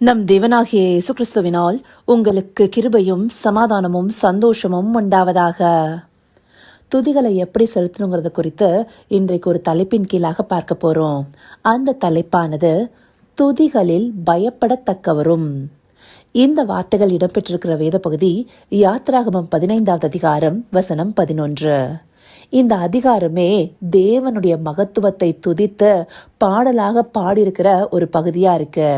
நம் தேவனாகிய இயேசு கிறிஸ்துவினால் உங்களுக்கு கிருபையும் சமாதானமும் சந்தோஷமும் உண்டாவதாக. துதிகளை எப்படி செலுத்தணுங்கிறத குறித்து இன்றைக்கு ஒரு தலைப்பின் கீழாக பார்க்க போறோம். அந்த தலைப்பானது துதிகளில் பயப்படத்தக்கவரும். இந்த வார்த்தைகள் இடம்பெற்றிருக்கிற வேத பகுதி யாத்ராகமம் 15வது அதிகாரம் வசனம் 11. இந்த அதிகாரமே தேவனுடைய மகத்துவத்தை துதித்து பாடலாக பாடியிருக்கிற ஒரு பகுதியா இருக்கு.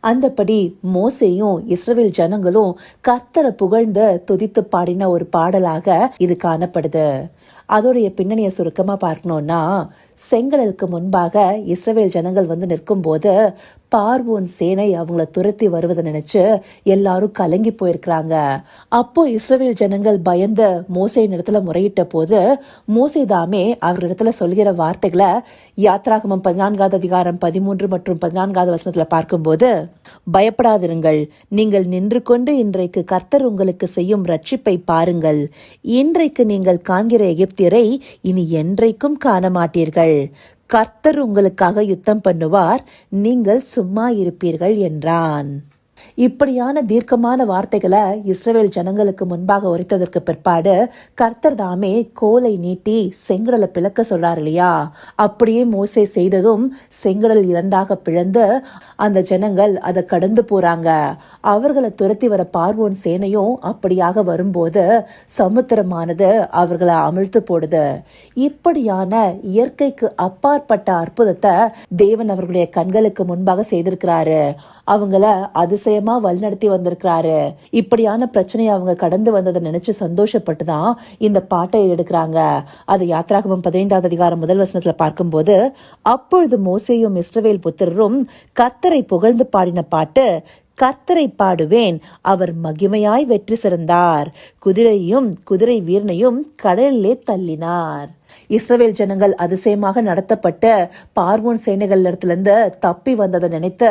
அந்தபடி மோசேயும் இஸ்ரவேல் ஜனங்களும் கர்த்தரை புகழ்ந்து துதித்து பாடின ஒரு பாடலாக இது காணப்படுது. அதோடைய பின்னணியை சுருக்கமா பார்க்கணும்னா, செங்கடலுக்கு முன்பாக இஸ்ரவேல் ஜனங்கள் வந்து நிற்கும் போது பார்வோன் சேனை அவங்கள துரத்தி வருவதை நினைச்சு எல்லாரும் கலங்கி போயிருக்கிறாங்க. அப்போ இஸ்ரவேல் ஜனங்கள் பயந்த மோசேயின் இடத்துல முறையிட்ட போது மோசே தாமே அவரிடத்துல சொல்கிற வார்த்தைகளை யாத்ராகமம் 14வது அதிகாரம் 13 மற்றும் 14வது வசனத்துல பார்க்கும்போது, பயப்படாதிருங்கள், நீங்கள் நின்று கொண்டு இன்றைக்கு கர்த்தர் உங்களுக்கு செய்யும் ரட்சிப்பை பாருங்கள். இன்றைக்கு நீங்கள் காண்கிற எகிப்தியரை இனி என்றைக்கும் காண மாட்டீர்கள். கர்த்தர் உங்களுக்காக யுத்தம் பண்ணுவார், நீங்கள் சும்மா இருப்பீர்கள் என்றான். இப்படியான தீர்க்கமான வார்த்தைகளை இஸ்ரவேல் ஜனங்களுக்கு முன்பாக உரைத்ததற்கு பிற்பாடு கர்த்தர் தாமே கோலை நீட்டி செங்கடலை பிளக்க சொல்றாரு இல்லையா? அப்படியே மோசே செய்ததும் செங்கடல் இரண்டாக பிளந்து அந்த ஜனங்கள் அதை கடந்து போறாங்க. அவர்களை துரத்தி வர பார்வோன் சேனையும் அப்படியாக வரும்போது சமுத்திரமானது அவர்களை அமிழ்த்து போடுது. இப்படியான இயற்கைக்கு அப்பாற்பட்ட அற்புதத்தை தேவன் அவர்களுடைய கண்களுக்கு முன்பாக செய்திருக்கிறாரு. அவங்கள அதிசயமா வழிநடத்தி வந்திருக்கிறாரு. இப்படியான பிரச்சனையை அவங்க கடந்து வந்ததை நினைச்சு சந்தோஷப்பட்டுதான் இந்த பாட்டை எடுக்கிறாங்க. அது யாத்ராகமம் 15வது அதிகாரம் 1 வசனத்துல பார்க்கும்போது, அப்பொழுது மோசேயும் இஸ்ரவேல் புத்திரரும் கர்த்தரை புகழ்ந்து பாடின பாட்டு, கர்த்தரை பாடுவேன், அவர் மகிமையாய் வெற்றி சிறந்தார், குதிரையும் குதிரை வீரனையும் கடலிலே தள்ளினார். இஸ்ரவேல் ஜனங்கள் அதிசயமாக நடத்தப்பட்ட பார்வோன் சேனைகள் இடத்திலிருந்து தப்பி வந்ததை நினைத்து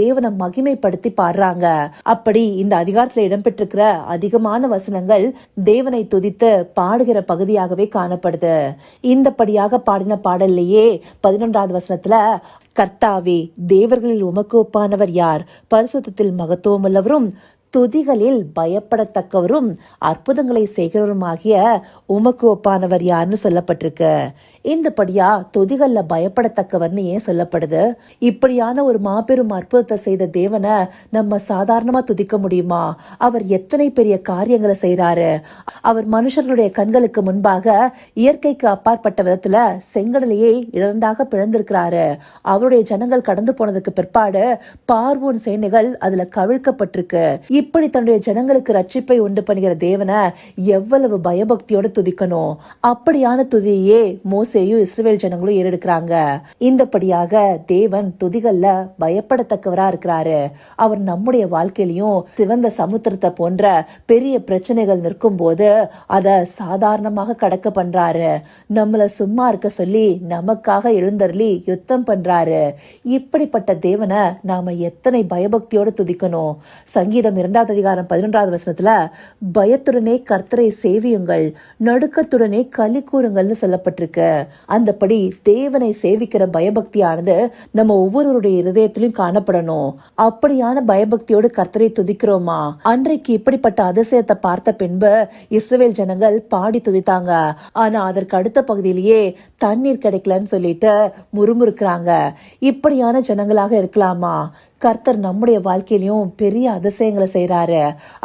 தேவனை மகிமைப்படுத்தி பாடுறாங்க. அப்படி இந்த அதிகாரத்துல இடம்பெற்றிருக்கிற அதிகமான வசனங்கள் தேவனை துதித்து பாடுகிற பகுதியாகவே காணப்படுது. இந்தபடியாக பாடின பாடல்லையே 11வது வசனத்துல, கர்த்தாவே, தேவர்களில் உமக்கு ஒப்பானவர் யார்? பரிசுத்தத்தில் மகத்துவமுள்ளவரும் துதிகளில் பயப்படத்தக்கவரும் அற்புதங்களை செய்கிறவருமாகிய உமக்கு ஒப்பானவர் யாருன்னு சொல்லப்பட்டிருக்கு. இந்தபடியா துதிகள்ல பயப்படத்தக்கவர்னு ஏன் சொல்லப்படுது? இப்படியான ஒரு மாபெரும் அற்புதத்தை செய்த தேவனை நம்ம சாதாரணமா துதிக்க முடியுமா? அவர் எத்தனை பெரிய காரியங்களை செய்யறாரு. அவர் மனுஷர்களுடைய கண்களுக்கு முன்பாக இயற்கைக்கு அப்பாற்பட்ட விதத்துல செங்கடலையே இரண்டாக பிளந்திருக்கிறாரு. அவருடைய ஜனங்கள் கடந்து போனதுக்கு பிற்பாடு பார்வோன் சேனைகள் அதுல கவிழ்க்கப்பட்டிருக்கு. இப்படி தன்னுடைய ஜனங்களுக்கு ரட்சிப்பை உண்டு பண்ணுகிற தேவனை எவ்வளவு பயபக்தியோட துதிக்கணும். அப்படியான துதியே மோசேயும் இஸ்ரவேல் ஜனங்களும் ஏறெடுக்கிறாங்க. இந்தபடியாக தேவன் துதிகள்ல பயப்படத்தக்கவரா இருக்கிறாரு. அவர் நம்முடைய வாழ்க்கையிலையும் சிவந்த சமுத்திரத்தை போன்ற பெரிய பிரச்சனைகள் நிற்கும் போது அத சாதாரணமாக கடக்க பண்றாரு. நம்மள சும்மா இருக்க சொல்லி நமக்காக எழுந்தருளி யுத்தம் பண்றாரு. இப்படிப்பட்ட தேவனை நாம எத்தனை பயபக்தியோட துதிக்கணும். சங்கீதம் 2வது அதிகாரம் 11வது வசனத்துல, பயத்துடனே கர்த்தரை சேவியுங்கள், நடுக்கத்துடனே களி கூறுங்கள்னு சொல்லப்பட்டிருக்கு. அந்தபடி தேவனை சேவிக்கிற பயபக்தியானது நம்ம ஒவ்வொருவருடைய இருதயத்திலும் காணப்படணும். அப்படியான பயபக்தியோடு கர்த்தரை துதிக்கிறோமா? அன்றைக்கு இப்படிப்பட்ட அதிசயத்தை பார்த்த பின்பு இஸ்ரவேல் ஜனங்கள் பாடி துதித்தாங்க. ஆனா அதற்கு அடுத்த பகுதியிலேயே தண்ணீர் கிடைக்கலன்னு சொல்லிட்டு முறுமுறுக்கிறாங்க. இப்படியான ஜனங்களாக இருக்கலாமா? கர்த்தர் நம்முடைய வாழ்க்கையிலும் பெரிய அதிசயங்களை செய்யறாரு.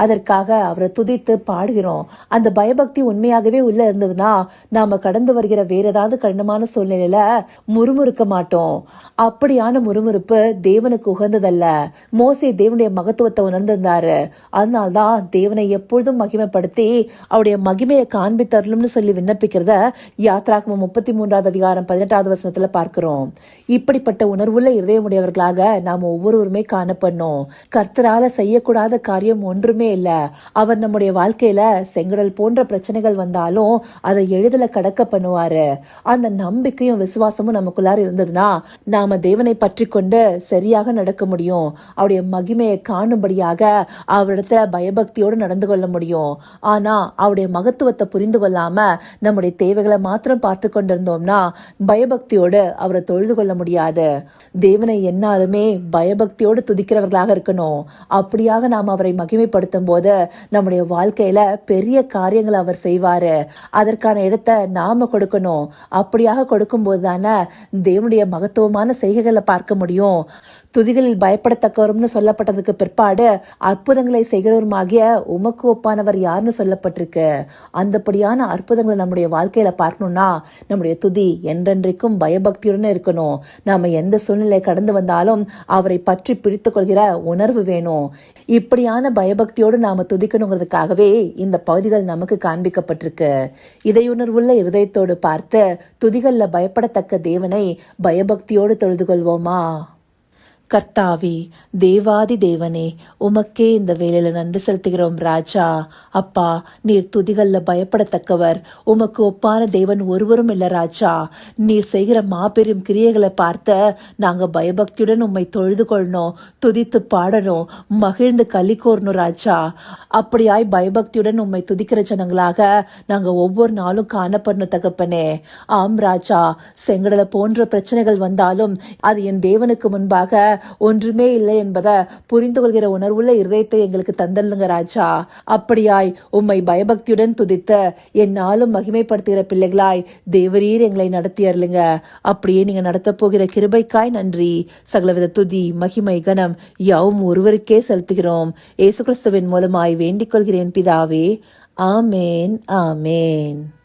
அதற்காக அவரை துதித்து பாடுகிறோம். அந்த பயபக்தி உண்மையாகவே உள்ள இருந்ததுன்னா நாம கடந்து வருகிற வேற ஏதாவது கடினமான சூழ்நிலையில முறுமுறுக்க மாட்டோம். அப்படியான முறுமுறுப்பு தேவனுக்கு உகந்ததல்ல. மோசே தேவனுடைய மகத்துவத்தை உணர்ந்திருந்தாரு. அதனால்தான் தேவனை எப்பொழுதும் மகிமைப்படுத்தி அவருடைய மகிமையை காண்பித்தருளும்னு சொல்லி விண்ணப்பிக்கிறத யாத்ராகமம் 33வது அதிகாரம் 18வது வசனத்துல பார்க்கிறோம். இப்படிப்பட்ட உணர்வுள்ள இருதயமுடையவர்களாக நாம ஒவ்வொருவருமே காணப்படணும். கர்த்தரால செய்யக்கூடாத காரியம் ஒன்றுமே இல்ல. அவர் நம்முடைய வாழ்க்கையில செங்கடல் போன்ற பிரச்சனைகள் வந்தாலும் அதை எளிதில கடக்க பண்ணுவாரு. அந்த நம்பிக்கையும் விசுவாசமும் நமக்குள்ளார இருந்ததுன்னா நாம தேவனை பற்றி கொண்டு சரியாக நடக்க முடியும். அவருடைய மகிமையை காணும்படியாக அவரிடத்துல பயபக்தியோடு நடந்து கொள்ள முடியும். ஆனா அவருடைய மகத்துவத்தை புரிந்து கொள்ளாம நம்முடைய தேவைகளை மாத்திரம் பார்த்து கொண்டிருந்தோம்னா பயபக்தியோடு அவரை தொழுது கொள்ள முடியாது. தேவனை என்னாலுமே பயபக்தி பயபக்தியோடு துதிக்கிறவர்களாக இருக்கணும். அப்படியாக நாம் அவரை மகிமைப்படுத்தும் போது நம்முடைய வாழ்க்கையில பெரிய காரியங்களை அவர் செய்வாரு. அதற்கான இடத்தை நாம கொடுக்கணும். அப்படியாக கொடுக்கும் போதுதானே தேவனுடைய மகத்துவமான செய்கைகளை பார்க்க முடியும். துதிகளில் பயப்படத்தக்கவரும்னு சொல்லப்பட்டதுக்கு பிற்பாடு அற்புதங்களை செய்கிறவருமாகிய உமக்கு ஒப்பானவர் யாருன்னு சொல்லப்பட்டிருக்கு. அந்தபடியான அற்புதங்களை நம்முடைய வாழ்க்கையில பார்க்கணும்னா நம்முடைய துதி என்றென்றைக்கும் பயபக்தியுடன் இருக்கணும். நாம எந்த சூழ்நிலை கடந்து வந்தாலும் அவரை பற்றி பிடித்து கொள்கிற உணர்வு வேணும். இப்படியான பயபக்தியோடு நாம துதிக்கணுங்கிறதுக்காகவே இந்த பகுதிகள் நமக்கு காண்பிக்கப்பட்டிருக்கு. இதையுணர்வுள்ள இருதயத்தோடு பார்த்து துதிகள்ல பயப்படத்தக்க தேவனை பயபக்தியோடு தொழுது கொள்வோமா? கர்த்தாவே, தேவாதி தேவனே, உமக்கே இந்த வேலையில நன்றி செலுத்துகிறோம் ராஜா. அப்பா, நீர் துதிகள்ல பயப்படத்தக்கவர். உமக்கு ஒப்பான தேவன் ஒருவரும் இல்ல ராஜா. நீர் செய்கிற மாபெரும் கிரியைகளை பார்த்த நாங்க பயபக்தியுடன் உம்மை தொழுது கொள்ளணும், துதித்து பாடணும், மகிழ்ந்து களி கோரணும் ராஜா. அப்படியாய் பயபக்தியுடன் உம்மை துதிக்கிற ஜனங்களாக நாங்க ஒவ்வொரு நாளும் காணப்படணும் தகப்பனே. ஆம் ராஜா, செங்கடலை போன்ற பிரச்சனைகள் வந்தாலும் அது என் தேவனுக்கு முன்பாக ஒன்றுமே இல்லை என்பதை புரிந்து கொள்கிற உணர்வுள்ள இருதயத்தை எங்களுக்கு தந்தல்லுங்க ராஜா. அப்படியாய் உம்மை பயபக்தியுடன் துதித்த என்னாலும் மகிமைப்படுத்துகிற பிள்ளைகளாய் தேவரீர் எங்களை நடத்தி அருளுங்க. அப்படியே நீங்க நடத்த போகிற கிருபைக்காய் நன்றி. சகலவித துதி மகிமை கனம் யாவும் ஒருவருக்கே செலுத்துகிறோம். இயேசு கிறிஸ்துவின் மூலமாய் வேண்டிக் கொள்கிறேன் பிதாவே. ஆமேன், ஆமேன்.